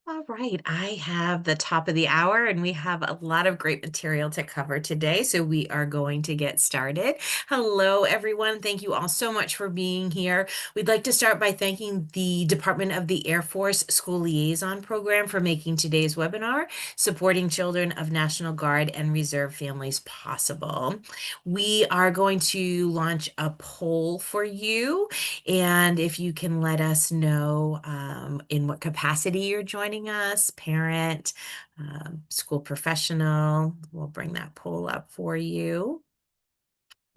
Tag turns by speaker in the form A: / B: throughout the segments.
A: All right, I have the top of the hour and we have a lot of great material to cover today, so we are going to get started. Hello, everyone. Thank you all so much for being here. We'd like to start by thanking the Department of the Air Force School Liaison Program for making today's webinar, Supporting Children of National Guard and Reserve Families Possible. We are going to launch a poll for you, and if you can let us know in what capacity you're joining us, parent, school professional, we'll bring that poll up for you.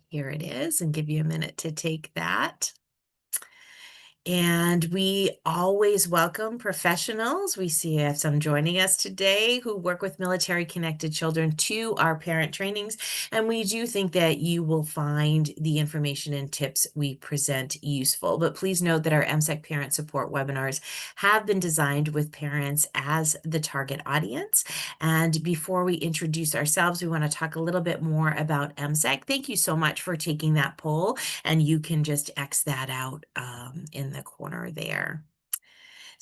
A: Here it is, and give you a minute to take that. And we always welcome professionals. We see you have some joining us today who work with military connected children to our parent trainings. And we do think that you will find the information and tips we present useful. But please note that our MSEC parent support webinars have been designed with parents as the target audience. And before we introduce ourselves, we want to talk a little bit more about MSEC. Thank you so much for taking that poll, and you can just X that out in the corner there.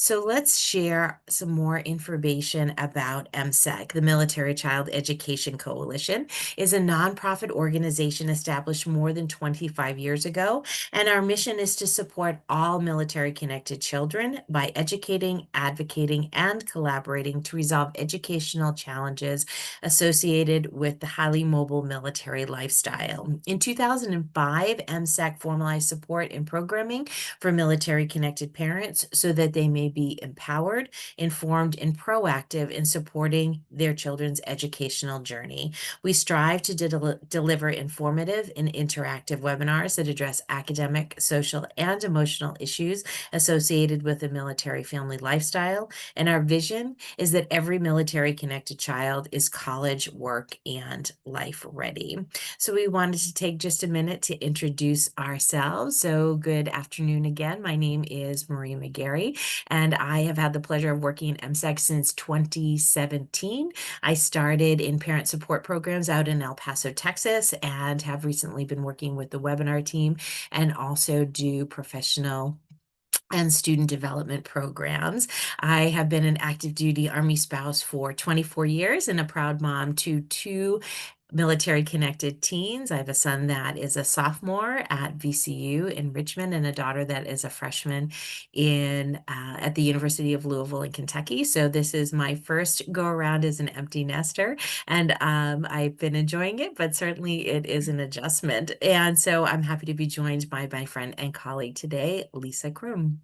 A: So let's share some more information about MSEC. The Military Child Education Coalition is a nonprofit organization established more than 25 years ago, and our mission is to support all military-connected children by educating, advocating, and collaborating to resolve educational challenges associated with the highly mobile military lifestyle. In 2005, MSEC formalized support and programming for military-connected parents so that they may be empowered, informed, and proactive in supporting their children's educational journey. We strive to deliver informative and interactive webinars that address academic, social, and emotional issues associated with the military family lifestyle. And our vision is that every military-connected child is college, work, and life ready. So we wanted to take just a minute to introduce ourselves. So good afternoon again. My name is Marie McGarry, and I have had the pleasure of working in MSEC since 2017. I started in parent support programs out in El Paso, Texas, and have recently been working with the webinar team and also do professional and student development programs. I have been an active duty Army spouse for 24 years and a proud mom to two military connected teens. I have a son that is a sophomore at VCU in Richmond and a daughter that is a freshman in at the University of Louisville in Kentucky. So this is my first go around as an empty nester, and I've been enjoying it, but certainly it is an adjustment. And so I'm happy to be joined by my friend and colleague today, Lisa Kroom.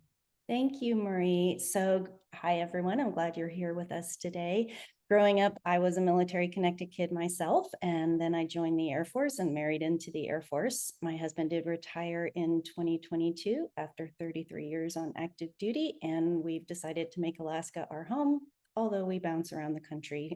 B: Thank you, Marie. So, hi, everyone. I'm glad you're here with us today. Growing up, I was a military connected kid myself, and then I joined the Air Force and married into the Air Force. My husband did retire in 2022 after 33 years on active duty, and we've decided to make Alaska our home, although we bounce around the country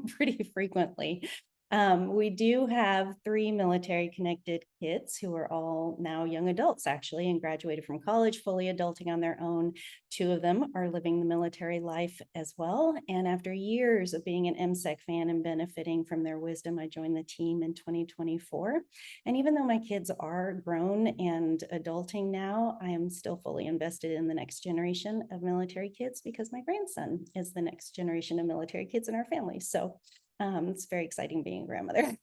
B: pretty frequently. We do have three military connected kids who are all now young adults, actually, and graduated from college, fully adulting on their own. Two of them are living the military life as well. And after years of being an MSEC fan and benefiting from their wisdom, I joined the team in 2024. And even though my kids are grown and adulting now, I am still fully invested in the next generation of military kids because my grandson is the next generation of military kids in our family. So it's very exciting being a grandmother.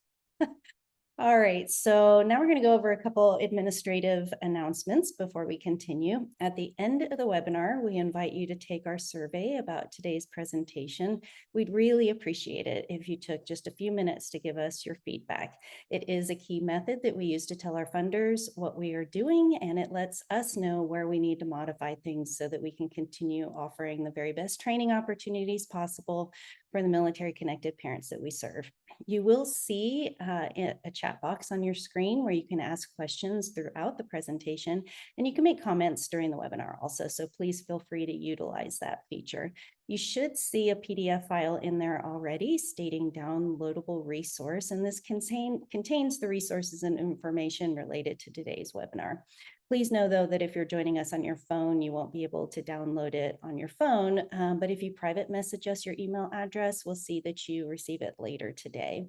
B: All right, so now we're going to go over a couple administrative announcements before we continue. At the end of the webinar, we invite you to take our survey about today's presentation. We'd really appreciate it if you took just a few minutes to give us your feedback. It is a key method that we use to tell our funders what we are doing, and it lets us know where we need to modify things so that we can continue offering the very best training opportunities possible for the military connected parents that we serve. You will see a chat box on your screen where you can ask questions throughout the presentation, and you can make comments during the webinar also, so please feel free to utilize that feature. You should see a PDF file in there already stating downloadable resource, and this contains the resources and information related to today's webinar. Please know, though, that if you're joining us on your phone, you won't be able to download it on your phone. But if you private message us your email address, we'll see that you receive it later today.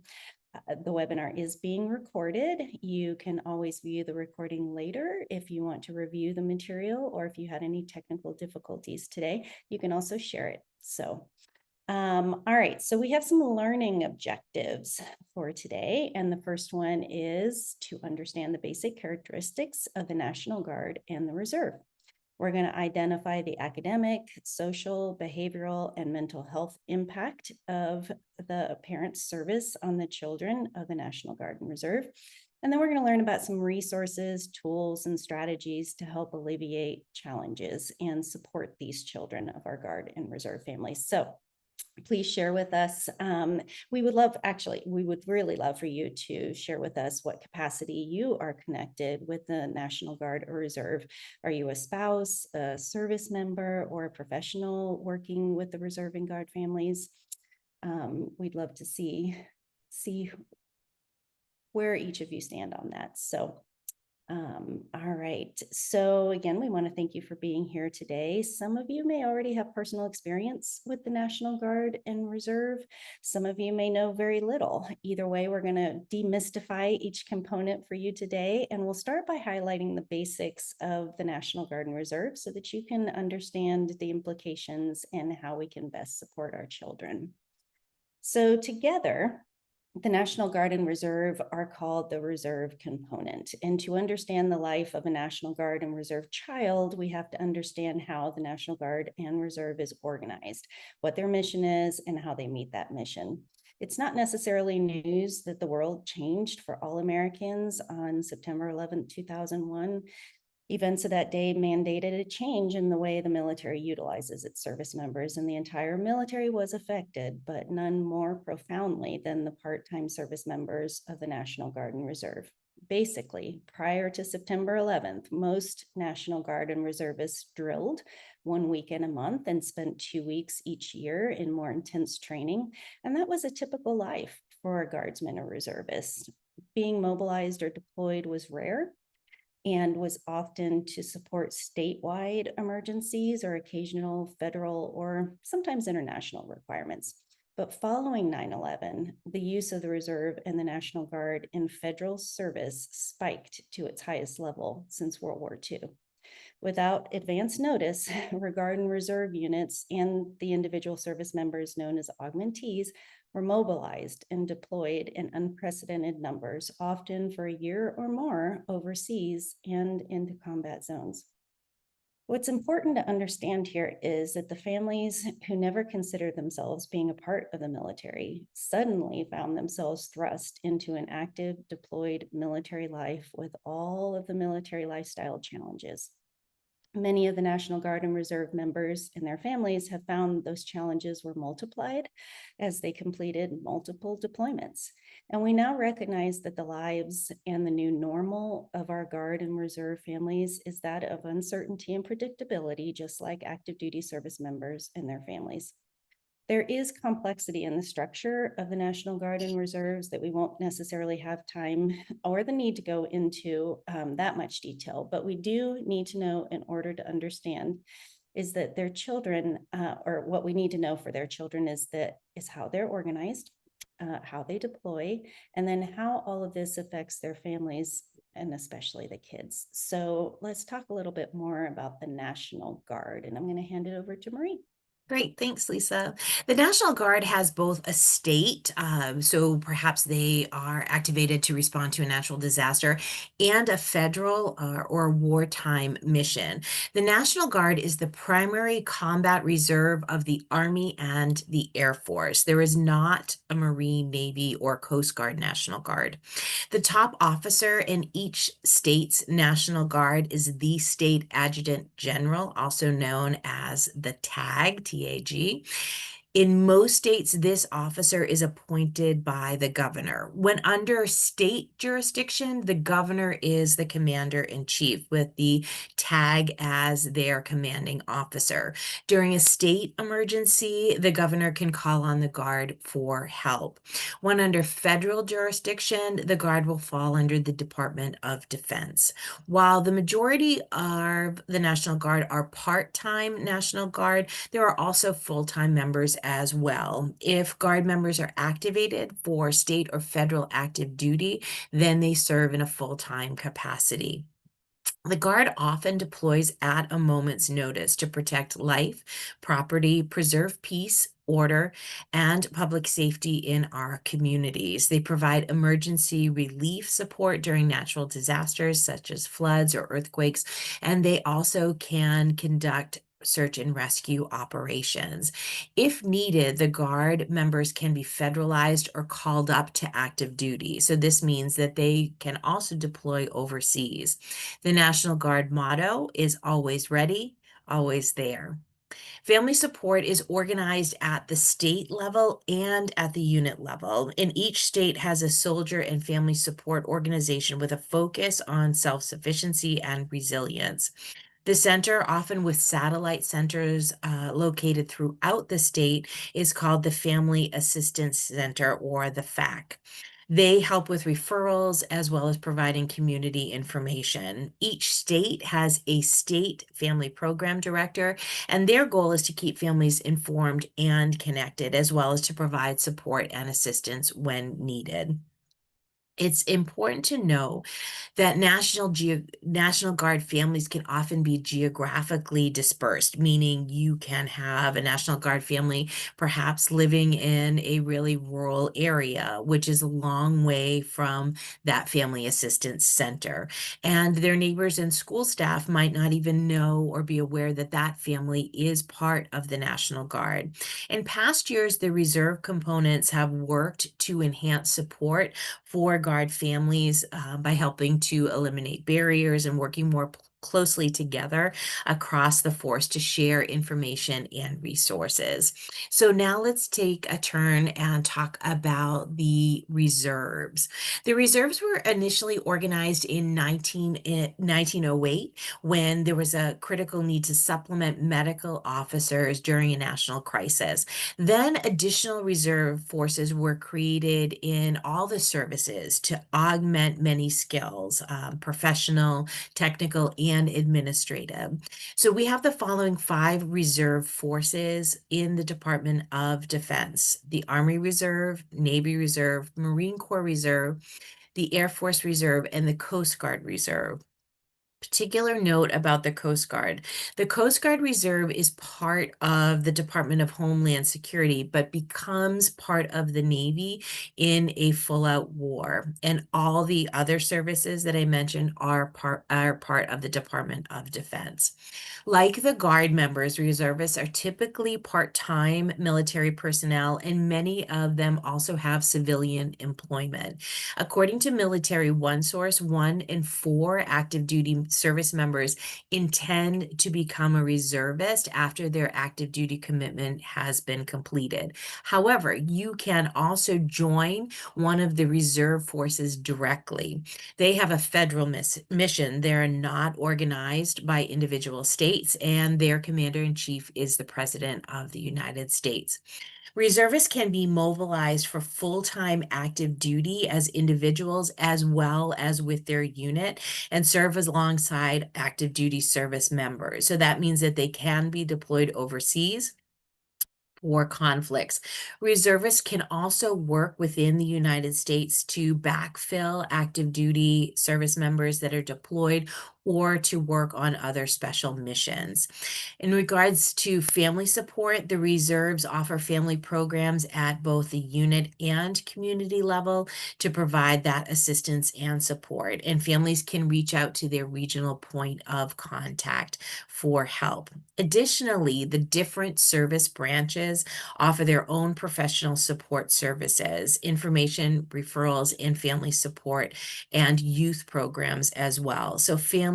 B: The webinar is being recorded. You can always view the recording later if you want to review the material or if you had any technical difficulties today. You can also share it All right, so we have some learning objectives for today. And the first one is to understand the basic characteristics of the National Guard and the Reserve. We're going to identify the academic, social, behavioral, and mental health impact of the parent service on the children of the National Guard and Reserve. And then we're going to learn about some resources, tools, and strategies to help alleviate challenges and support these children of our Guard and Reserve families. So please share with us. We would really love for you to share with us what capacity you are connected with the National Guard or Reserve. Are you a spouse, a service member, or a professional working with the Reserve and Guard families? We'd love to see where each of you stand on that. All right. So again, we want to thank you for being here today. Some of you may already have personal experience with the National Guard and Reserve. Some of you may know very little. Either way, we're going to demystify each component for you today. And we'll start by highlighting the basics of the National Guard and Reserve so that you can understand the implications and how we can best support our children. So together, the National Guard and Reserve are called the reserve component. And to understand the life of a National Guard and Reserve child, we have to understand how the National Guard and Reserve is organized, what their mission is, and how they meet that mission. It's not necessarily news that the world changed for all Americans on September 11, 2001. Events of that day mandated a change in the way the military utilizes its service members, and the entire military was affected, but none more profoundly than the part-time service members of the National Guard and Reserve. Basically, prior to September 11th, most National Guard and Reservists drilled 1 weekend a month and spent 2 weeks each year in more intense training, and that was a typical life for a guardsman or reservist. Being mobilized or deployed was rare, and was often to support statewide emergencies or occasional federal or sometimes international requirements. But following 9/11, the use of the Reserve and the National Guard in federal service spiked to its highest level since World War II. Without advance notice, Guard and Reserve units and the individual service members known as augmentees were mobilized and deployed in unprecedented numbers, often for a year or more overseas and into combat zones. What's important to understand here is that the families who never considered themselves being a part of the military suddenly found themselves thrust into an active, deployed military life with all of the military lifestyle challenges. Many of the National Guard and Reserve members and their families have found those challenges were multiplied as they completed multiple deployments. And we now recognize that the lives and the new normal of our Guard and Reserve families is that of uncertainty and predictability, just like active duty service members and their families. There is complexity in the structure of the National Guard and Reserves that we won't necessarily have time or the need to go into that much detail, but we do need to know in order to understand is that their children, or what we need to know for their children is how they're organized, how they deploy, and then how all of this affects their families and especially the kids. So let's talk a little bit more about the National Guard, and I'm going to hand it over to Marie.
A: Great, thanks, Lisa. The National Guard has both a state, so perhaps they are activated to respond to a natural disaster, and a federal or wartime mission. The National Guard is the primary combat reserve of the Army and the Air Force. There is not a Marine, Navy, or Coast Guard National Guard. The top officer in each state's National Guard is the State Adjutant General, also known as the TAG, TAG. In most states, this officer is appointed by the governor. When under state jurisdiction, the governor is the commander-in-chief with the TAG as their commanding officer. During a state emergency, the governor can call on the Guard for help. When under federal jurisdiction, the Guard will fall under the Department of Defense. While the majority of the National Guard are part-time National Guard, there are also full-time members as well. If Guard members are activated for state or federal active duty, then they serve in a full-time capacity. The Guard often deploys at a moment's notice to protect life, property, preserve peace, order, and public safety in our communities. They provide emergency relief support during natural disasters such as floods or earthquakes, and they also can conduct search and rescue operations. If needed, the Guard members can be federalized or called up to active duty. So this means that they can also deploy overseas. The National Guard motto is always ready, always there. Family support is organized at the state level and at the unit level, and each state has a soldier and family support organization with a focus on self sufficiency and resilience. The center, often with satellite centers located throughout the state, is called the Family Assistance Center or the FAC. They help with referrals as well as providing community information. Each state has a state family program director, and their goal is to keep families informed and connected, as well as to provide support and assistance when needed. It's important to know that National Guard families can often be geographically dispersed, meaning you can have a National Guard family perhaps living in a really rural area, which is a long way from that family assistance center. And their neighbors and school staff might not even know or be aware that that family is part of the National Guard. In past years, the reserve components have worked to enhance support for Guard families by helping to eliminate barriers and working more closely together across the force to share information and resources. So now let's take a turn and talk about the reserves. The reserves were initially organized in 1908 when there was a critical need to supplement medical officers during a national crisis. Then additional reserve forces were created in all the services to augment many skills, professional, technical, and administrative. So we have the following five reserve forces in the Department of Defense: the Army Reserve, Navy Reserve, Marine Corps Reserve, the Air Force Reserve, and the Coast Guard Reserve. Particular note about the Coast Guard. The Coast Guard Reserve is part of the Department of Homeland Security, but becomes part of the Navy in a full-out war. And all the other services that I mentioned are part of the Department of Defense. Like the Guard members, reservists are typically part-time military personnel, and many of them also have civilian employment. According to Military One Source, 1 in 4 active duty service members intend to become a reservist after their active duty commitment has been completed. However, you can also join one of the reserve forces directly. They have a federal mission. They're not organized by individual states, and their commander in chief is the President of the United States. Reservists can be mobilized for full-time active duty as individuals as well as with their unit and serve as alongside active duty service members. So that means that they can be deployed overseas or conflicts. Reservists can also work within the United States to backfill active duty service members that are deployed or to work on other special missions. In regards to family support, the reserves offer family programs at both the unit and community level to provide that assistance and support. And families can reach out to their regional point of contact for help. Additionally, the different service branches offer their own professional support services, information, referrals, and family support, and youth programs as well. So families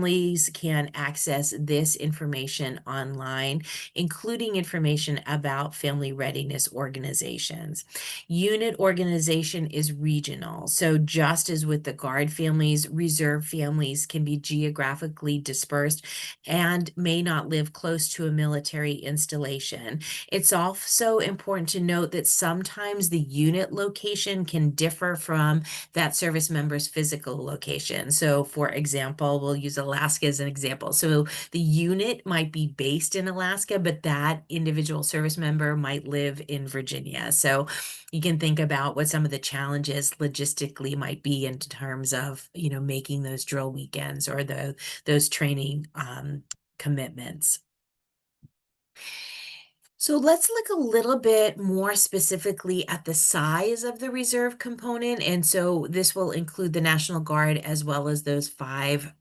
A: can access this information online, including information about family readiness organizations. Unit organization is regional. So just as with the Guard families, reserve families can be geographically dispersed and may not live close to a military installation. It's also important to note that sometimes the unit location can differ from that service member's physical location. So, for example, we'll use a Alaska as an example. So the unit might be based in Alaska, but that individual service member might live in Virginia. So you can think about what some of the challenges logistically might be in terms of, making those drill weekends or those training commitments. So let's look a little bit more specifically at the size of the reserve component. And so this will include the National Guard as well as those five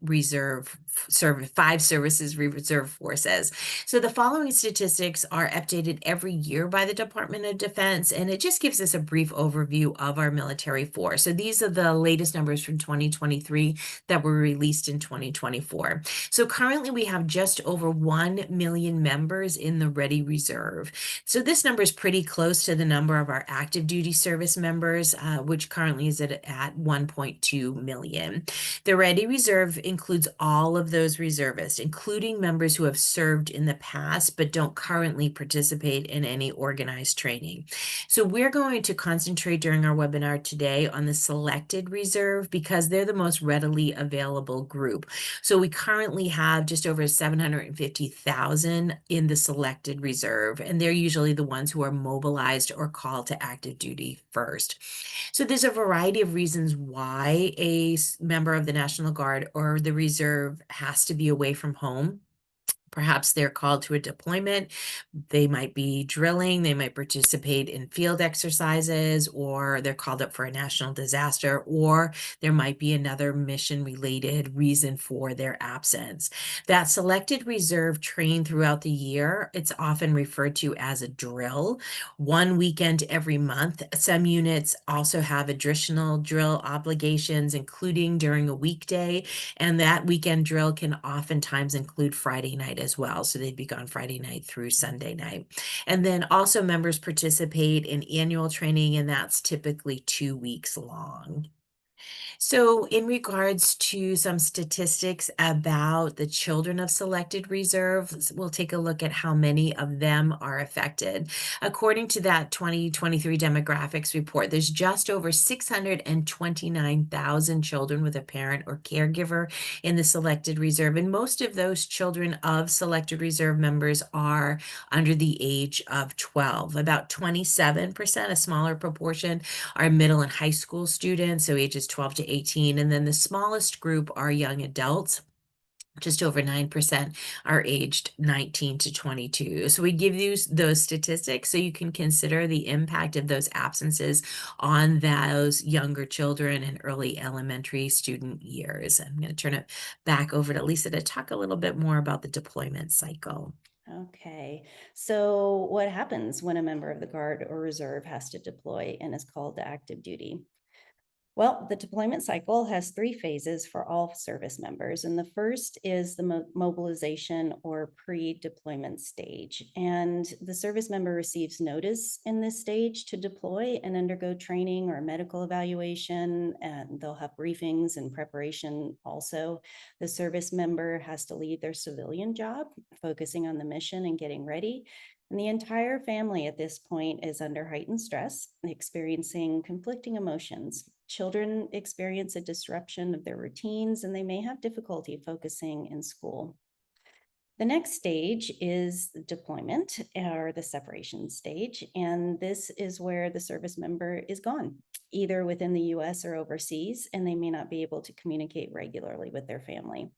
A: services reserve forces. So the following statistics are updated every year by the Department of Defense, and it just gives us a brief overview of our military force. So these are the latest numbers from 2023 that were released in 2024. So currently we have just over 1 million members in the Ready Reserve. So this number is pretty close to the number of our active duty service members, which currently is at 1.2 million. The Ready Reserve includes all of those reservists, including members who have served in the past but don't currently participate in any organized training. So we're going to concentrate during our webinar today on the selected reserve because they're the most readily available group. So we currently have just over 750,000 in the selected reserve, and they're usually the ones who are mobilized or called to active duty first. So there's a variety of reasons why a member of the National Guard or the reserve has to be away from home. Perhaps they're called to a deployment. They might be drilling, they might participate in field exercises, or they're called up for a national disaster, or there might be another mission-related reason for their absence. That selected reserve trained throughout the year, it's often referred to as a drill, one weekend every month. Some units also have additional drill obligations, including during a weekday, and that weekend drill can oftentimes include Friday night as well. So they'd be gone Friday night through Sunday night. And then also members participate in annual training, and that's typically 2 weeks long. So in regards to some statistics about the children of selected reserves, we'll take a look at how many of them are affected. According to that 2023 demographics report, there's just over 629,000 children with a parent or caregiver in the selected reserve, and most of those children of selected reserve members are under the age of 12. About 27%, a smaller proportion, are middle and high school students, so ages 12 to 18. And then the smallest group are young adults. Just over 9% are aged 19 to 22. So we give you those statistics so you can consider the impact of those absences on those younger children in early elementary student years. I'm going to turn it back over to Lisa to talk a little bit more about the deployment cycle.
B: Okay, so what happens when a member of the Guard or Reserve has to deploy and is called to active duty? Well, the deployment cycle has 3 phases for all service members. And the first is the mobilization or pre-deployment stage. And the service member receives notice in this stage to deploy and undergo training or medical evaluation. And they'll have briefings and preparation also. The service member has to leave their civilian job, focusing on the mission and getting ready. And the entire family at this point is under heightened stress, experiencing conflicting emotions. Children experience a disruption of their routines, and they may have difficulty focusing in school. The next stage is the deployment or the separation stage. And this is where the service member is gone, either within the US or overseas, and they may not be able to communicate regularly with their family.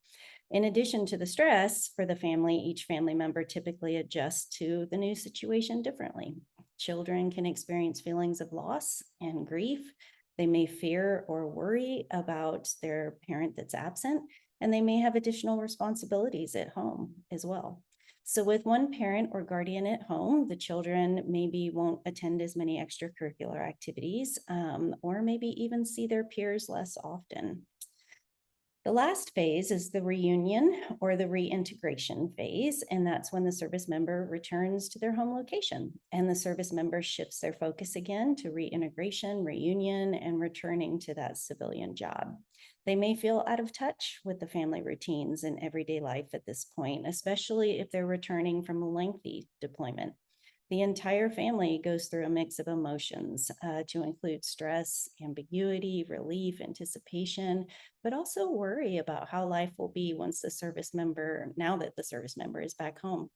B: In addition to the stress for the family, each family member typically adjusts to the new situation differently. Children can experience feelings of loss and grief. They may fear or worry about their parent that's absent, and they may have additional responsibilities at home as well. So with one parent or guardian at home, the children maybe won't attend as many extracurricular activities, or maybe even see their peers less often. The last phase is the reunion or the reintegration phase, and that's when the service member returns to their home location and the service member shifts their focus again to reintegration, reunion, and returning to that civilian job. They may feel out of touch with the family routines and everyday life at this point, especially if they're returning from a lengthy deployment. The entire family goes through a mix of emotions to include stress, ambiguity, relief, anticipation, but also worry about how life will be now that the service member is back home.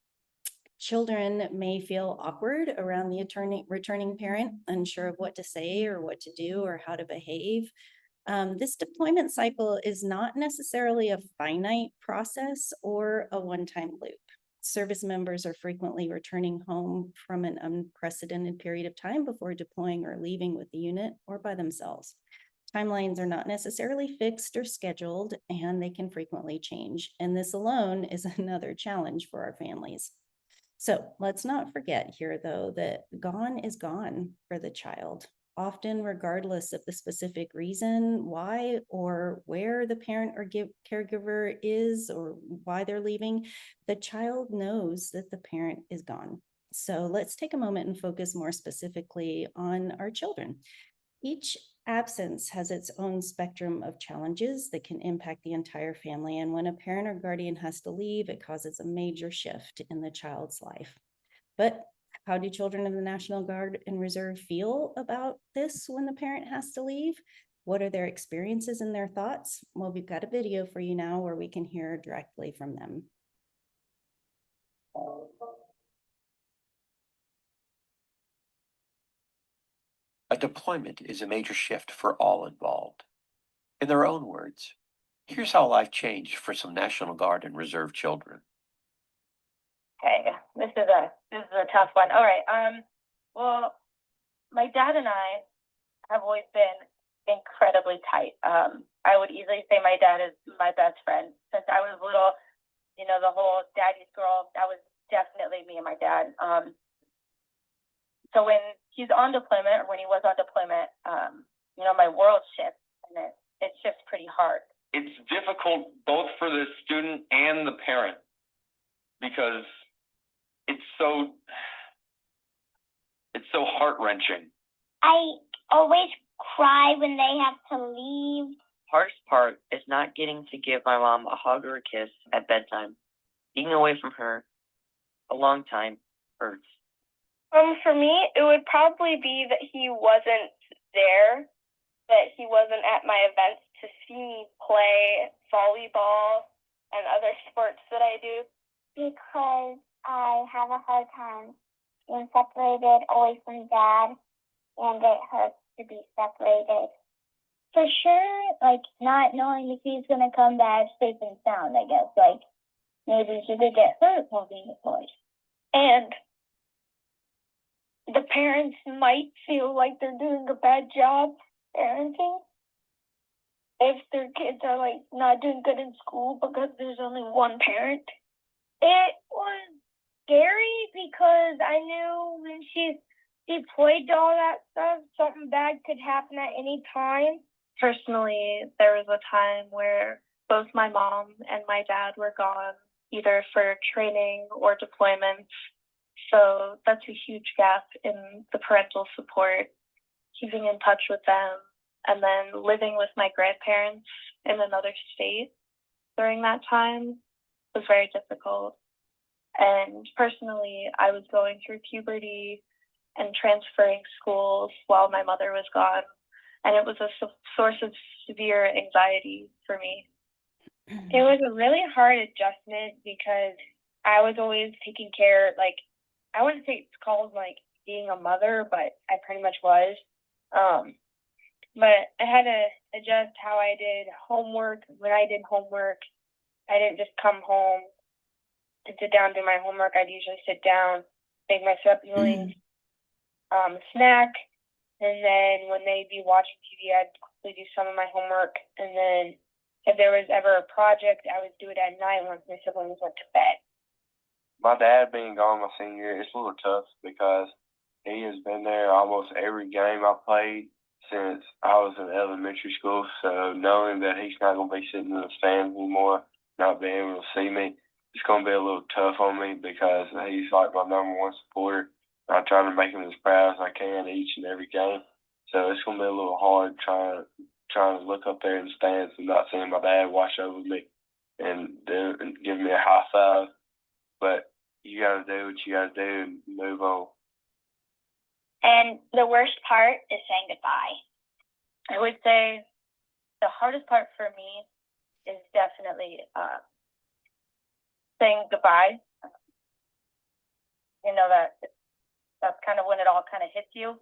B: Children may feel awkward around the returning parent, unsure of what to say or what to do or how to behave. This deployment cycle is not necessarily a finite process or a one time loop. Service members are frequently returning home from an unprecedented period of time before deploying or leaving with the unit or by themselves. Timelines are not necessarily fixed or scheduled, and they can frequently change. And this alone is another challenge for our families. So let's not forget here, though, that gone is gone for the child, often regardless of the specific reason why or where the parent or caregiver is or why they're leaving. The child knows that the parent is gone. So let's take a moment and focus more specifically on our children. Each absence has its own spectrum of challenges that can impact the entire family. And when a parent or guardian has to leave, it causes a major shift in the child's life. But how do children of the National Guard and Reserve feel about this when the parent has to leave? What are their experiences and their thoughts? Well, we've got a video for you now where we can hear directly from them.
C: A deployment is a major shift for all involved. In their own words, here's how life changed for some National Guard and Reserve children.
D: Okay, this is a tough one. All right. Well, my dad and I have always been incredibly tight. I would easily say my dad is my best friend since I was little. You know, the whole daddy's girl. That was definitely me and my dad. So when he's on deployment, or when he was on deployment, my world shifts, and it shifts pretty hard.
E: It's difficult both for the student and the parent because it's so heart-wrenching.
F: I always cry when they have to leave.
G: Hardest part is not getting to give my mom a hug or a kiss at bedtime. Being away from her a long time hurts.
H: For me, it would probably be that he wasn't there, that he wasn't at my events to see me play volleyball and other sports that I do.
F: Because I have a hard time being separated away from Dad, and it hurts to be separated. For sure, not knowing if he's going to come back safe and sound, I guess. Maybe he could get hurt while being deployed.
H: And the parents might feel like they're doing a bad job parenting if their kids are not doing good in school because there's only one parent.
F: It was scary because I knew when she deployed to all that stuff, something bad could happen at any time.
I: Personally, there was a time where both my mom and my dad were gone, either for training or deployments. So that's a huge gap in the parental support, keeping in touch with them, and then living with my grandparents in another state during that time was very difficult. And personally, I was going through puberty and transferring schools while my mother was gone. And it was a source of severe anxiety for me.
H: It was a really hard adjustment because I was always taking care, I wouldn't say it's called being a mother, but I pretty much was. But I had to adjust how I did homework. When I did homework, I didn't just come home and sit down and do my homework. I'd usually sit down, make myself really snack, and then when they'd be watching TV, I'd quickly do some of my homework. And then if there was ever a project, I would do it at night once my siblings went to bed.
E: My dad being gone my senior year, it's a little tough because he has been there almost every game I played since I was in elementary school. So knowing that he's not going to be sitting in the stands anymore, not being able to see me, it's going to be a little tough on me because he's like my number one supporter. I'm trying to make him as proud as I can each and every game. So it's going to be a little hard trying to look up there in the stands and not seeing my dad watch over me and give me a high five. But you got to do what you got to do and move on.
F: And the worst part is saying goodbye.
D: I would say the hardest part for me is definitely saying goodbye. You know, that's kind of when it all kind of hits you.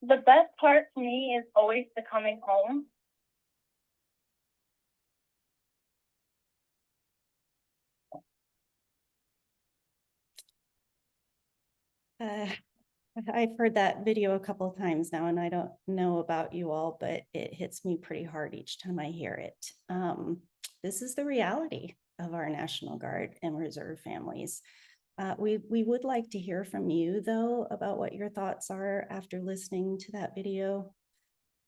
D: The best part for me is always the coming home.
B: I've heard that video a couple of times now, and I don't know about you all, but it hits me pretty hard each time I hear it. This is the reality of our National Guard and Reserve families. We would like to hear from you, though, about what your thoughts are after listening to that video.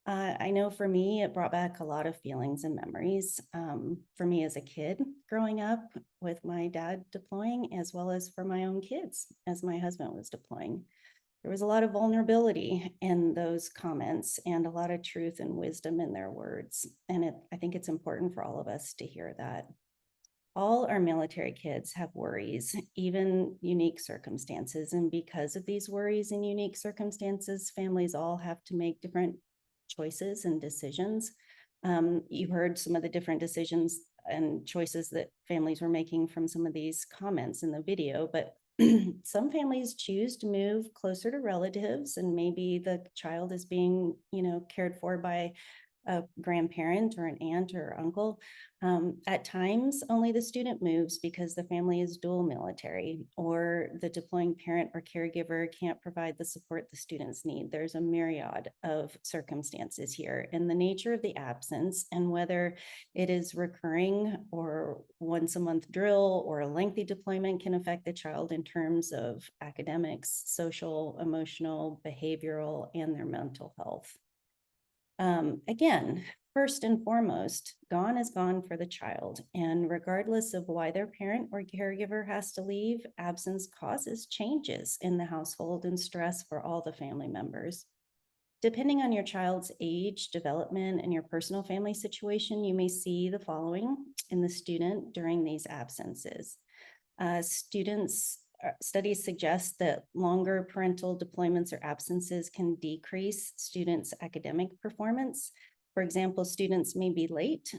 B: I know for me, it brought back a lot of feelings and memories. For me as a kid growing up with my dad deploying, as well as for my own kids as my husband was deploying. There was a lot of vulnerability in those comments and a lot of truth and wisdom in their words. And I think it's important for all of us to hear that. All our military kids have worries, even unique circumstances. And because of these worries and unique circumstances, families all have to make different choices and decisions. You heard some of the different decisions and choices that families were making from some of these comments in the video, but some families choose to move closer to relatives, and maybe the child is being, cared for by a grandparent or an aunt or uncle. At times, only the student moves because the family is dual military, or the deploying parent or caregiver can't provide the support the students need. There's a myriad of circumstances here, and the nature of the absence and whether it is recurring or once a month drill or a lengthy deployment can affect the child in terms of academics, social, emotional, behavioral, and their mental health. Again, first and foremost, gone is gone for the child. And regardless of why their parent or caregiver has to leave, absence causes changes in the household and stress for all the family members. Depending on your child's age, development, and your personal family situation, you may see the following in the student during these absences. Studies suggest that longer parental deployments or absences can decrease students' academic performance. For example, students may be late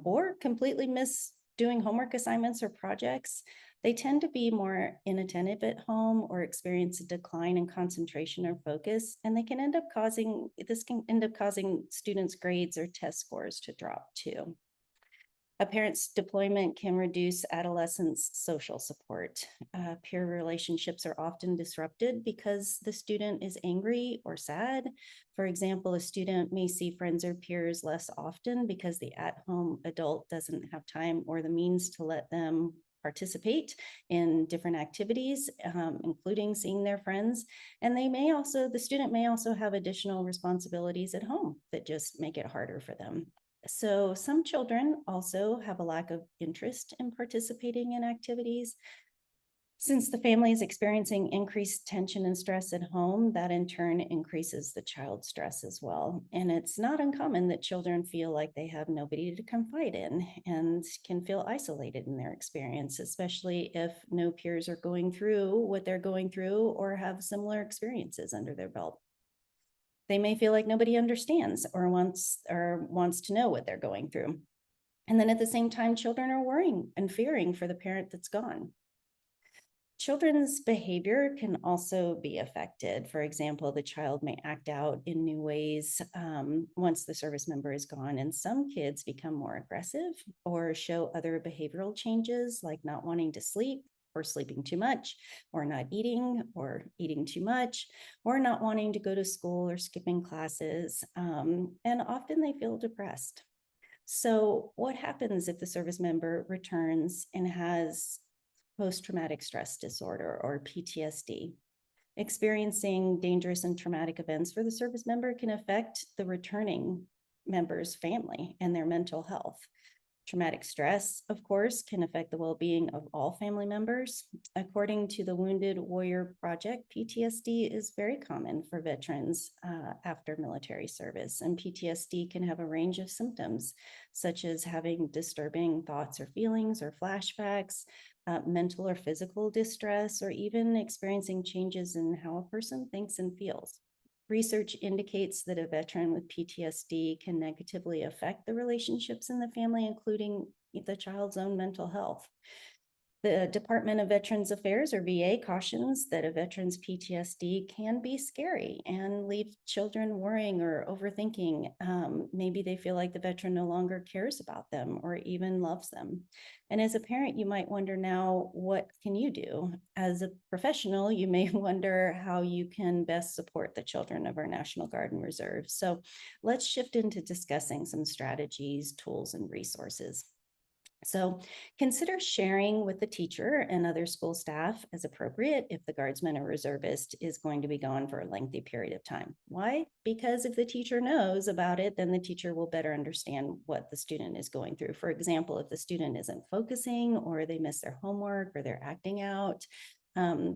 B: or completely miss doing homework assignments or projects. They tend to be more inattentive at home or experience a decline in concentration or focus, and this can end up causing students' grades or test scores to drop too. A parent's deployment can reduce adolescents' social support. Peer relationships are often disrupted because the student is angry or sad. For example, a student may see friends or peers less often because the at-home adult doesn't have time or the means to let them participate in different activities, including seeing their friends. And the student may also have additional responsibilities at home that just make it harder for them. So some children also have a lack of interest in participating in activities. Since the family is experiencing increased tension and stress at home, that in turn increases the child's stress as well. And it's not uncommon that children feel like they have nobody to confide in and can feel isolated in their experience, especially if no peers are going through what they're going through or have similar experiences under their belt. They may feel like nobody understands or wants to know what they're going through. And then at the same time, children are worrying and fearing for the parent that's gone. Children's behavior can also be affected. For example, the child may act out in new ways once the service member is gone, and some kids become more aggressive or show other behavioral changes like not wanting to sleep, or sleeping too much, or not eating, or eating too much, or not wanting to go to school or skipping classes. And often they feel depressed. So what happens if the service member returns and has post-traumatic stress disorder or PTSD? Experiencing dangerous and traumatic events for the service member can affect the returning member's family and their mental health. Traumatic stress, of course, can affect the well-being of all family members. According to the Wounded Warrior Project, PTSD is very common for veterans after military service, and PTSD can have a range of symptoms, such as having disturbing thoughts or feelings or flashbacks, mental or physical distress, or even experiencing changes in how a person thinks and feels. Research indicates that a veteran with PTSD can negatively affect the relationships in the family, including the child's own mental health. The Department of Veterans Affairs, or VA, cautions that a veteran's PTSD can be scary and leave children worrying or overthinking. Maybe they feel like the veteran no longer cares about them or even loves them. And as a parent, you might wonder now, what can you do? As a professional, you may wonder how you can best support the children of our National Guard and Reserve. So let's shift into discussing some strategies, tools, and resources. So consider sharing with the teacher and other school staff as appropriate if the guardsman or reservist is going to be gone for a lengthy period of time. Why? Because if the teacher knows about it, then the teacher will better understand what the student is going through. For example, if the student isn't focusing, or they miss their homework, or they're acting out,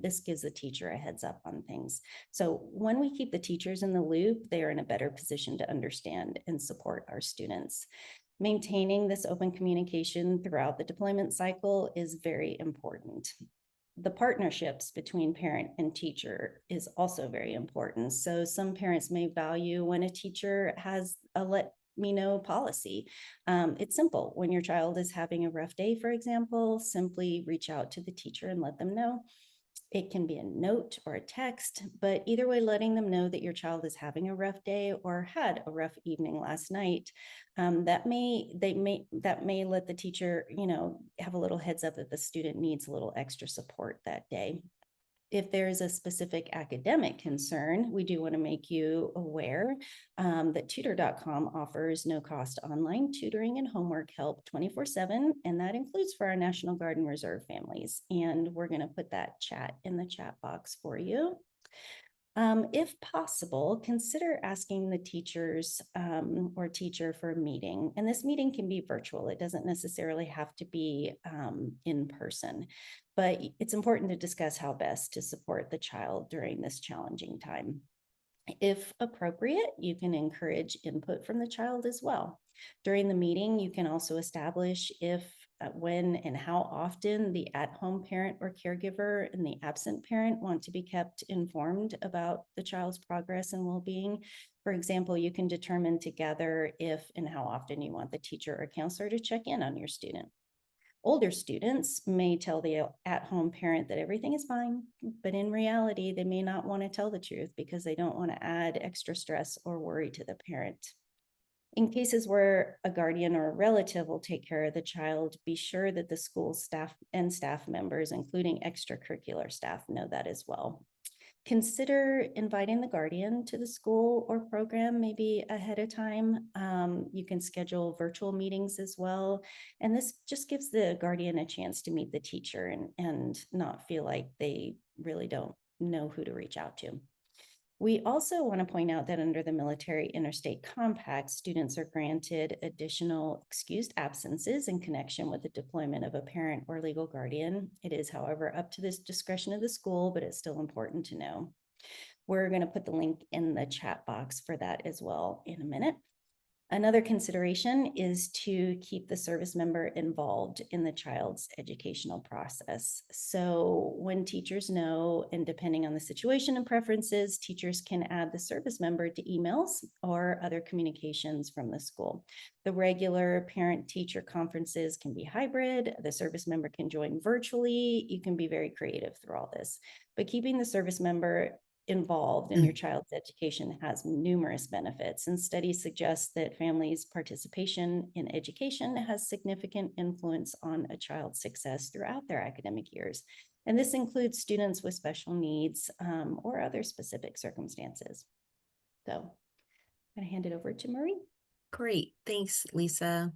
B: this gives the teacher a heads up on things. So when we keep the teachers in the loop, they are in a better position to understand and support our students. Maintaining this open communication throughout the deployment cycle is very important. The partnerships between parent and teacher is also very important. So some parents may value when a teacher has a let me know policy. It's simple. When your child is having a rough day, for example, simply reach out to the teacher and let them know. It can be a note or a text, but either way, letting them know that your child is having a rough day or had a rough evening last night, that may let the teacher, have a little heads up that the student needs a little extra support that day. If there's a specific academic concern, we do want to make you aware that tutor.com offers no-cost online tutoring and homework help 24/7, and that includes for our National Guard and Reserve families. And we're going to put that chat in the chat box for you. If possible, consider asking the teachers or teacher for a meeting. And this meeting can be virtual. It doesn't necessarily have to be in person, but it's important to discuss how best to support the child during this challenging time. If appropriate, you can encourage input from the child as well. During the meeting, you can also establish if, when, and how often the at-home parent or caregiver and the absent parent want to be kept informed about the child's progress and well-being. For example, you can determine together if and how often you want the teacher or counselor to check in on your student. Older students may tell the at-home parent that everything is fine, but in reality, they may not want to tell the truth because they don't want to add extra stress or worry to the parent. In cases where a guardian or a relative will take care of the child, be sure that the school staff and staff members, including extracurricular staff, know that as well. Consider inviting the guardian to the school or program maybe ahead of time. You can schedule virtual meetings as well. And this just gives the guardian a chance to meet the teacher and not feel like they really don't know who to reach out to. We also want to point out that under the Military Interstate Compact, students are granted additional excused absences in connection with the deployment of a parent or legal guardian. It is, however, up to the discretion of the school, but it's still important to know. We're going to put the link in the chat box for that as well in a minute. Another consideration is to keep the service member involved in the child's educational process. So when teachers know, and depending on the situation and preferences, teachers can add the service member to emails or other communications from the school. The regular parent-teacher conferences can be hybrid. The service member can join virtually. You can be very creative through all this, but keeping the service member involved in your child's education has numerous benefits, and studies suggest that families' participation in education has significant influence on a child's success throughout their academic years. And this includes students with special needs or other specific circumstances. So I'm going to hand it over to Marie.
A: Great. Thanks, Lisa.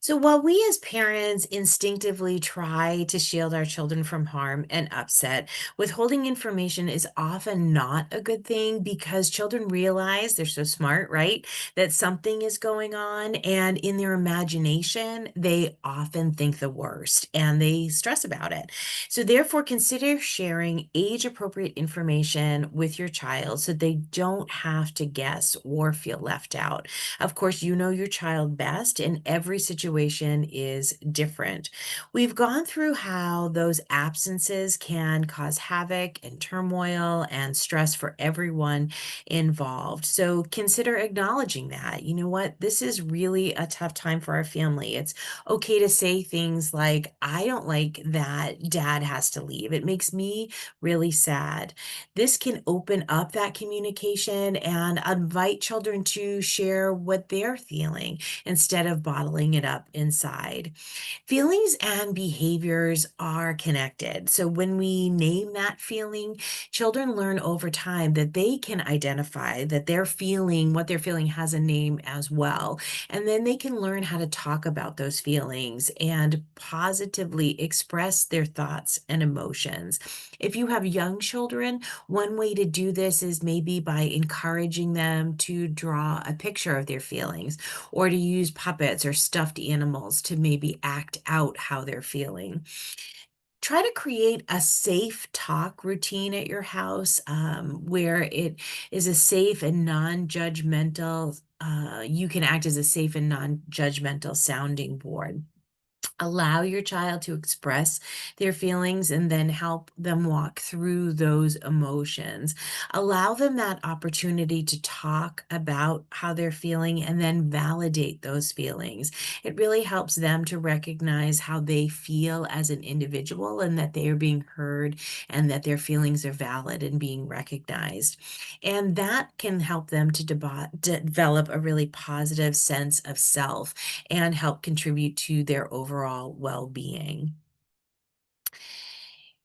A: So while we as parents instinctively try to shield our children from harm and upset, withholding information is often not a good thing because children realize they're so smart, right? That something is going on, and in their imagination, they often think the worst and they stress about it. So therefore, consider sharing age-appropriate information with your child so they don't have to guess or feel left out. Of course, you know your child best, and every situation situation is different. We've gone through how those absences can cause havoc and turmoil and stress for everyone involved. So consider acknowledging that. You know what? This is really a tough time for our family. It's okay to say things like, I don't like that dad has to leave. It makes me really sad. This can open up that communication and invite children to share what they're feeling instead of bottling it up inside. Feelings and behaviors are connected. So when we name that feeling, children learn over time that they can identify that they're feeling what they're feeling has a name as well. And then they can learn how to talk about those feelings and positively express their thoughts and emotions. If you have young children, one way to do this is maybe by encouraging them to draw a picture of their feelings or to use puppets or stuffed animals to maybe act out how they're feeling. Try to create a safe talk routine at your house where it is a safe and non-judgmental. You can act as a safe and non-judgmental sounding board. Allow your child to express their feelings and then help them walk through those emotions. Allow them that opportunity to talk about how they're feeling and then validate those feelings. It really helps them to recognize how they feel as an individual and that they are being heard and that their feelings are valid and being recognized. And that can help them to develop a really positive sense of self and help contribute to their overall well-being.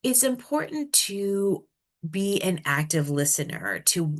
A: It's important to be an active listener, to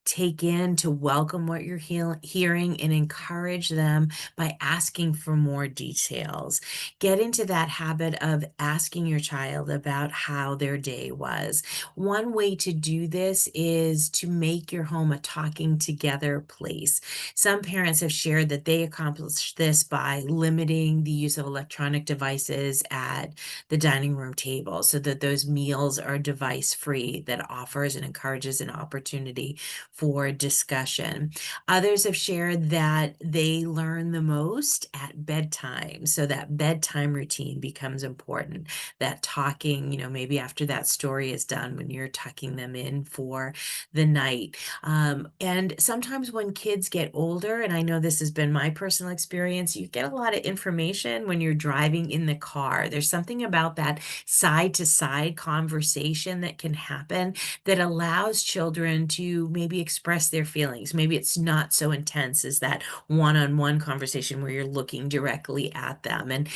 A: take in, to welcome what you're hearing and encourage them by asking for more details. Get into that habit of asking your child about how their day was. One way to do this is to make your home a talking together place. Some parents have shared that they accomplish this by limiting the use of electronic devices at the dining room table so that those meals are device free, that offers and encourages an opportunity for discussion. Others have shared that they learn the most at bedtime. So that bedtime routine becomes important. That talking, maybe after that story is done, when you're tucking them in for the night. And sometimes when kids get older, and I know this has been my personal experience, you get a lot of information when you're driving in the car. There's something about that side to side conversation that can happen that allows children to maybe express their feelings. Maybe it's not so intense as that one-on-one conversation where you're looking directly at them. And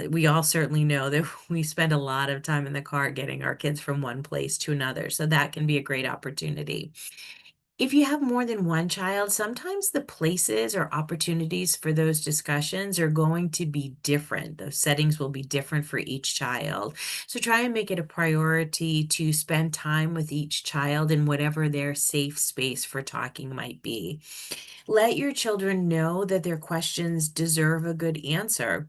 A: we all certainly know that we spend a lot of time in the car getting our kids from one place to another. So that can be a great opportunity. If you have more than one child, sometimes the places or opportunities for those discussions are going to be different. Those settings will be different for each child. So try and make it a priority to spend time with each child in whatever their safe space for talking might be. Let your children know that their questions deserve a good answer,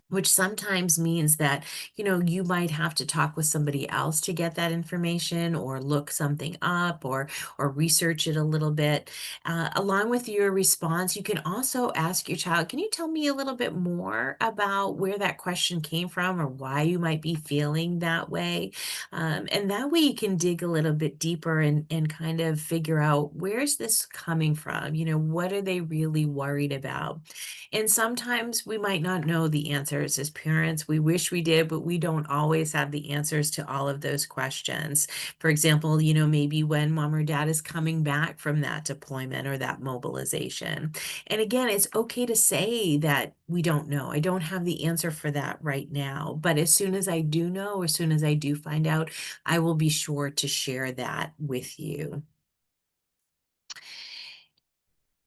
A: which sometimes means that, you might have to talk with somebody else to get that information or look something up or research it a little bit. Along with your response, you can also ask your child, can you tell me a little bit more about where that question came from or why you might be feeling that way? And that way you can dig a little bit deeper and kind of figure out, where's this coming from? What are they really worried about? And sometimes we might not know the answers as parents. We wish we did, but we don't always have the answers to all of those questions. For example, maybe when mom or dad is coming back from that deployment or that mobilization. And again, it's okay to say that we don't know. I don't have the answer for that right now. But as soon as I do know, as soon as I do find out, I will be sure to share that with you.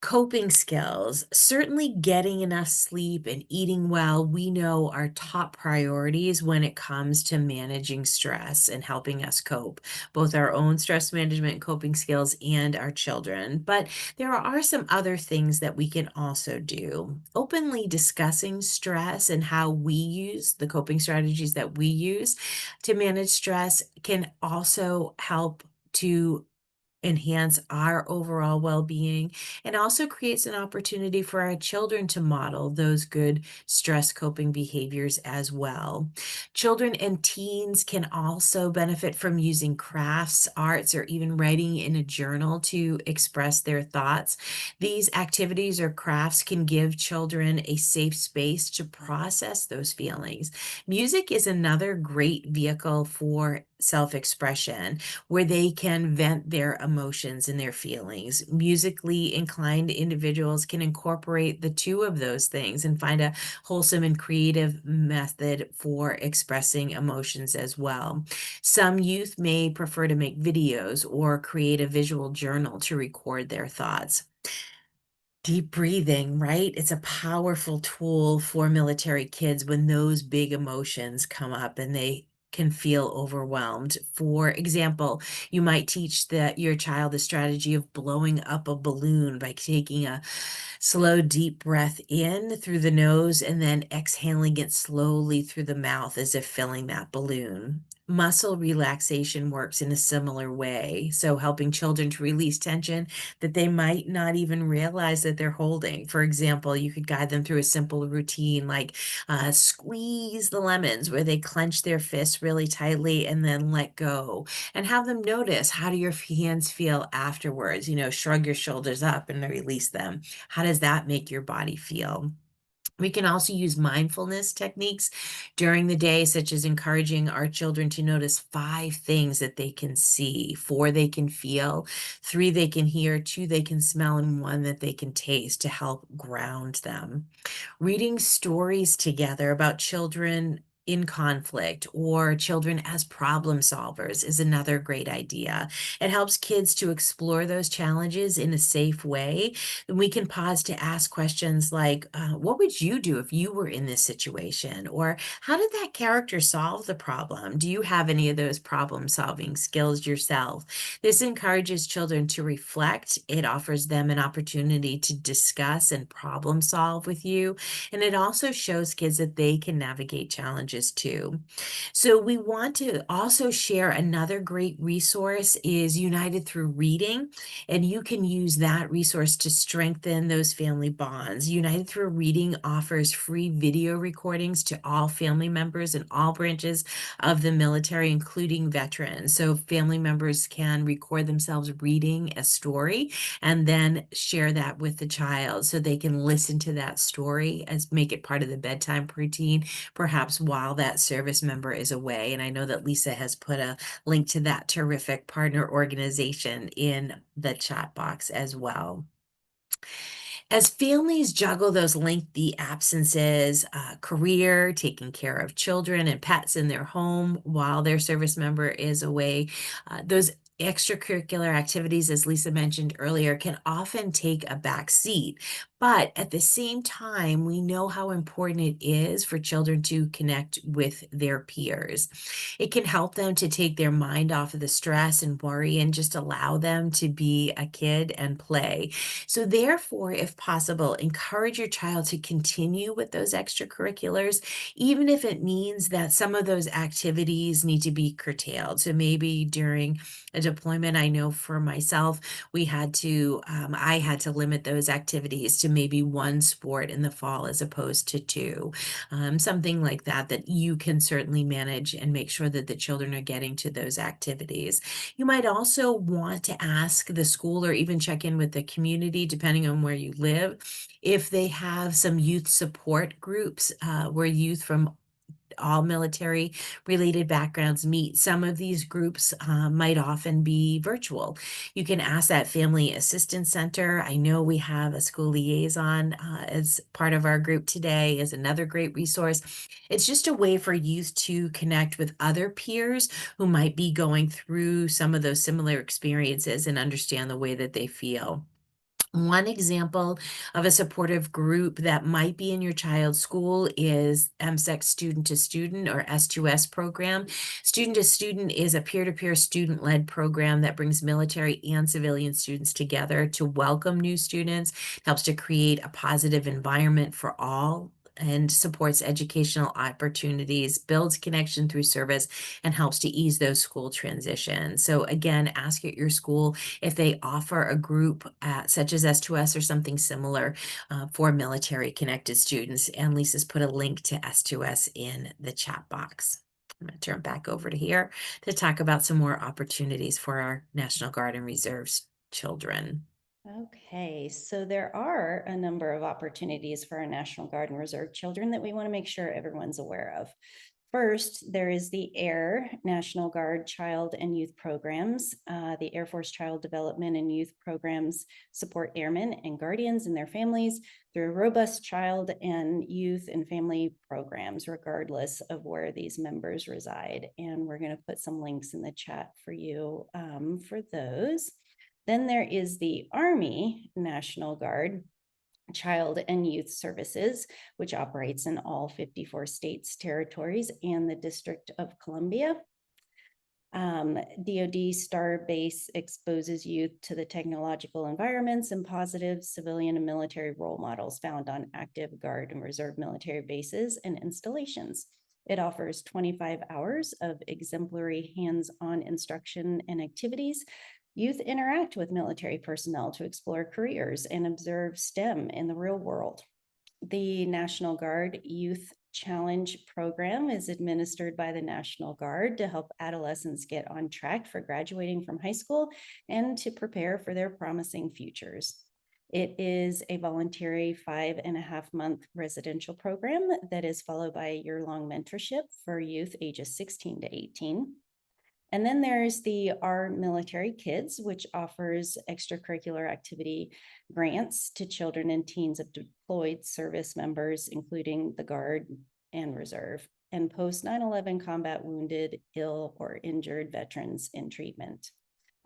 A: Coping skills, certainly getting enough sleep and eating well, we know are top priorities when it comes to managing stress and helping us cope, both our own stress management and coping skills and our children. But there are some other things that we can also do. Openly discussing stress and how we use the coping strategies that we use to manage stress can also help to enhance our overall well-being, and also creates an opportunity for our children to model those good stress coping behaviors as well. Children and teens can also benefit from using crafts, arts, or even writing in a journal to express their thoughts. These activities or crafts can give children a safe space to process those feelings. Music is another great vehicle for self-expression where they can vent their emotions and their feelings. Musically inclined individuals can incorporate the two of those things and find a wholesome and creative method for expressing emotions as well. Some youth may prefer to make videos or create a visual journal to record their thoughts. Deep breathing, right? It's a powerful tool for military kids when those big emotions come up and they can feel overwhelmed. For example, you might teach your child the strategy of blowing up a balloon by taking a slow, deep breath in through the nose and then exhaling it slowly through the mouth as if filling that balloon. Muscle relaxation works in a similar way, so helping children to release tension that they might not even realize that they're holding. For example, you could guide them through a simple routine like squeeze the lemons, where they clench their fists really tightly and then let go, and have them notice, how do your hands feel afterwards? Shrug your shoulders up and release them. How does that make your body feel? We can also use mindfulness techniques during the day, such as encouraging our children to notice 5 things that they can see, 4 they can feel, 3 they can hear, 2 they can smell, and 1 that they can taste to help ground them. Reading stories together about children in conflict or children as problem solvers is another great idea. It helps kids to explore those challenges in a safe way. And we can pause to ask questions like, what would you do if you were in this situation? Or how did that character solve the problem? Do you have any of those problem solving skills yourself? This encourages children to reflect. It offers them an opportunity to discuss and problem solve with you. And it also shows kids that they can navigate challenges too. So we want to also share another great resource is United Through Reading, and you can use that resource to strengthen those family bonds. United Through Reading offers free video recordings to all family members in all branches of the military, including veterans. So family members can record themselves reading a story and then share that with the child so they can listen to that story as make it part of the bedtime routine, perhaps while that service member is away. And I know that Lisa has put a link to that terrific partner organization in the chat box as well. As families juggle those lengthy absences, career, taking care of children and pets in their home while their service member is away, those extracurricular activities, as Lisa mentioned earlier, can often take a back seat. But at the same time, we know how important it is for children to connect with their peers. It can help them to take their mind off of the stress and worry and just allow them to be a kid and play. So therefore, if possible, encourage your child to continue with those extracurriculars, even if it means that some of those activities need to be curtailed. So maybe during a deployment, I know for myself, I had to limit those activities to maybe 1 sport in the fall as opposed to 2. Something like that, that you can certainly manage and make sure that the children are getting to those activities. You might also want to ask the school or even check in with the community, depending on where you live, if they have some youth support groups where youth from all military related backgrounds meet. Some of these groups might often be virtual. You can ask that Family Assistance Center. I know we have a school liaison as part of our group today, is another great resource. It's just a way for youth to connect with other peers who might be going through some of those similar experiences and understand the way that they feel. One example of a supportive group that might be in your child's school is MSEC Student to Student, or S2S program. Student to Student is a peer-to-peer student-led program that brings military and civilian students together to welcome new students, helps to create a positive environment for all and supports educational opportunities, builds connection through service, and helps to ease those school transitions. So again, ask at your school if they offer a group such as S2S or something similar for military connected students. And Lisa's put a link to S2S in the chat box. I'm going to turn back over to here to talk about some more opportunities for our National Guard and Reserves children.
B: Okay, so there are a number of opportunities for our National Guard and Reserve children that we want to make sure everyone's aware of. First, there is the AIR, National Guard Child and Youth Programs. The Air Force Child Development and Youth Programs support airmen and guardians and their families through robust child and youth and family programs, regardless of where these members reside. And we're going to put some links in the chat for you for those. Then there is the Army National Guard Child and Youth Services, which operates in all 54 states, territories, and the District of Columbia. DoD Star Base exposes youth to the technological environments and positive civilian and military role models found on active Guard and Reserve military bases and installations. It offers 25 hours of exemplary hands-on instruction and activities. Youth interact with military personnel to explore careers and observe STEM in the real world. The National Guard Youth Challenge Program is administered by the National Guard to help adolescents get on track for graduating from high school and to prepare for their promising futures. It is a voluntary 5.5-month residential program that is followed by a year-long mentorship for youth ages 16 to 18. And then there's the Our Military Kids, which offers extracurricular activity grants to children and teens of deployed service members, including the Guard and Reserve, and post 9/11 combat wounded, ill, or injured veterans in treatment.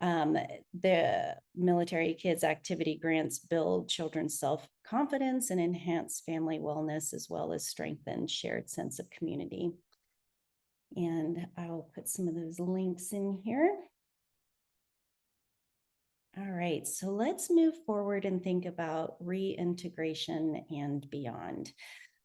B: The Military Kids activity grants build children's self-confidence and enhance family wellness, as well as strengthen shared sense of community. And I will put some of those links in here. All right, so let's move forward and think about reintegration and beyond.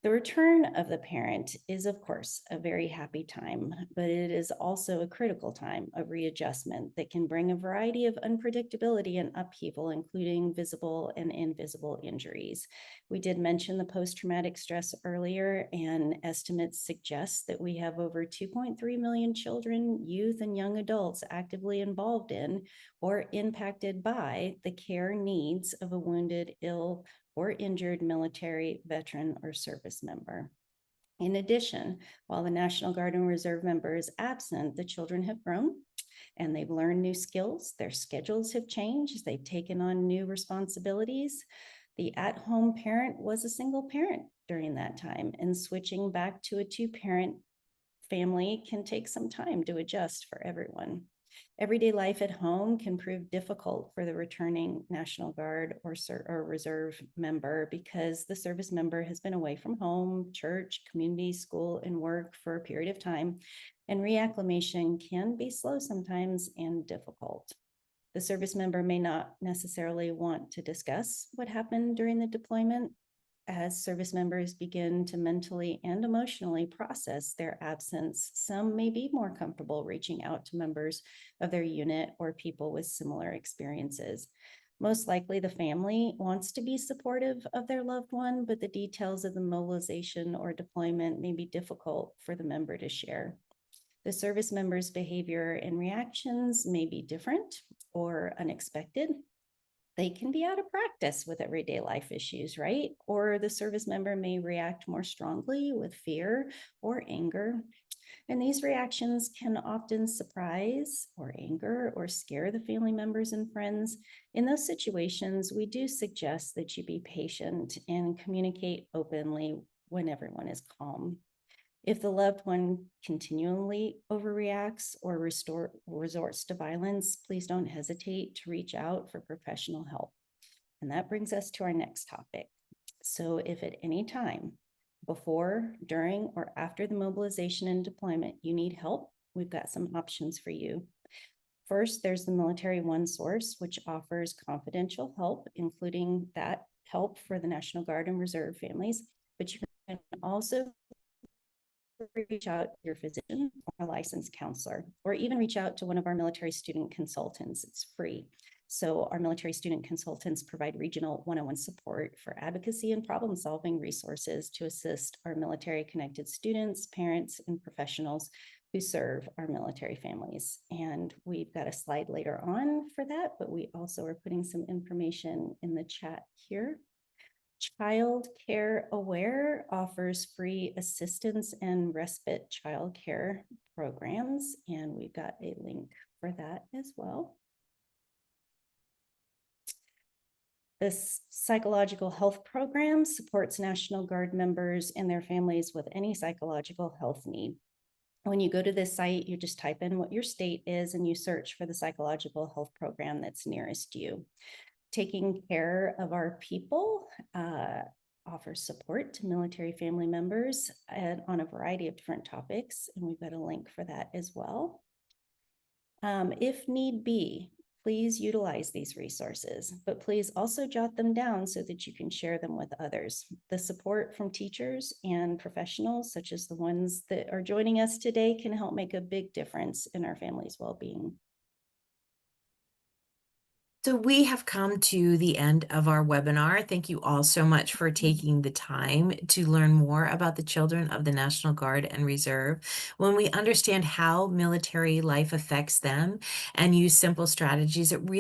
B: The return of the parent is, of course, a very happy time, but it is also a critical time of readjustment that can bring a variety of unpredictability and upheaval, including visible and invisible injuries. We did mention the post-traumatic stress earlier, and estimates suggest that we have over 2.3 million children, youth, and young adults actively involved in or impacted by the care needs of a wounded, ill, or injured military, veteran, or service member. In addition, while the National Guard and Reserve member is absent, the children have grown and they've learned new skills. Their schedules have changed. They've taken on new responsibilities. The at-home parent was a single parent during that time, and switching back to a two-parent family can take some time to adjust for everyone. Everyday life at home can prove difficult for the returning National Guard or Reserve member because the service member has been away from home, church, community, school, and work for a period of time, and reacclimation can be slow sometimes and difficult. The service member may not necessarily want to discuss what happened during the deployment. As service members begin to mentally and emotionally process their absence, some may be more comfortable reaching out to members of their unit or people with similar experiences. Most likely, the family wants to be supportive of their loved one, but the details of the mobilization or deployment may be difficult for the member to share. The service member's behavior and reactions may be different or unexpected. They can be out of practice with everyday life issues, right? Or the service member may react more strongly with fear or anger. And these reactions can often surprise or anger or scare the family members and friends. In those situations, we do suggest that you be patient and communicate openly when everyone is calm. If the loved one continually overreacts or resorts to violence, please don't hesitate to reach out for professional help. And that brings us to our next topic. So if at any time, before, during, or after the mobilization and deployment, you need help, we've got some options for you. First, there's the Military One Source, which offers confidential help, including that help for the National Guard and Reserve families, but you can can also reach out to your physician or licensed counselor, or even reach out to one of our military student consultants. It's free. So our military student consultants provide regional one-on-one support for advocacy and problem-solving resources to assist our military connected students, parents, and professionals who serve our military families. And we've got a slide later on for that, but we also are putting some information in the chat here. Child Care Aware offers free assistance and respite childcare programs, and we've got a link for that as well. This psychological health program supports National Guard members and their families with any psychological health need. When you go to this site, you just type in what your state is and you search for the psychological health program that's nearest you. Taking Care of Our People offers support to military family members on a variety of different topics, and we've got a link for that as well. If need be, please utilize these resources, but please also jot them down so that you can share them with others. The support from teachers and professionals, such as the ones that are joining us today, can help make a big difference in our family's well-being.
A: So we have come to the end of our webinar. Thank you all so much for taking the time to learn more about the children of the National Guard and Reserve. When we understand how military life affects them and use simple strategies, it really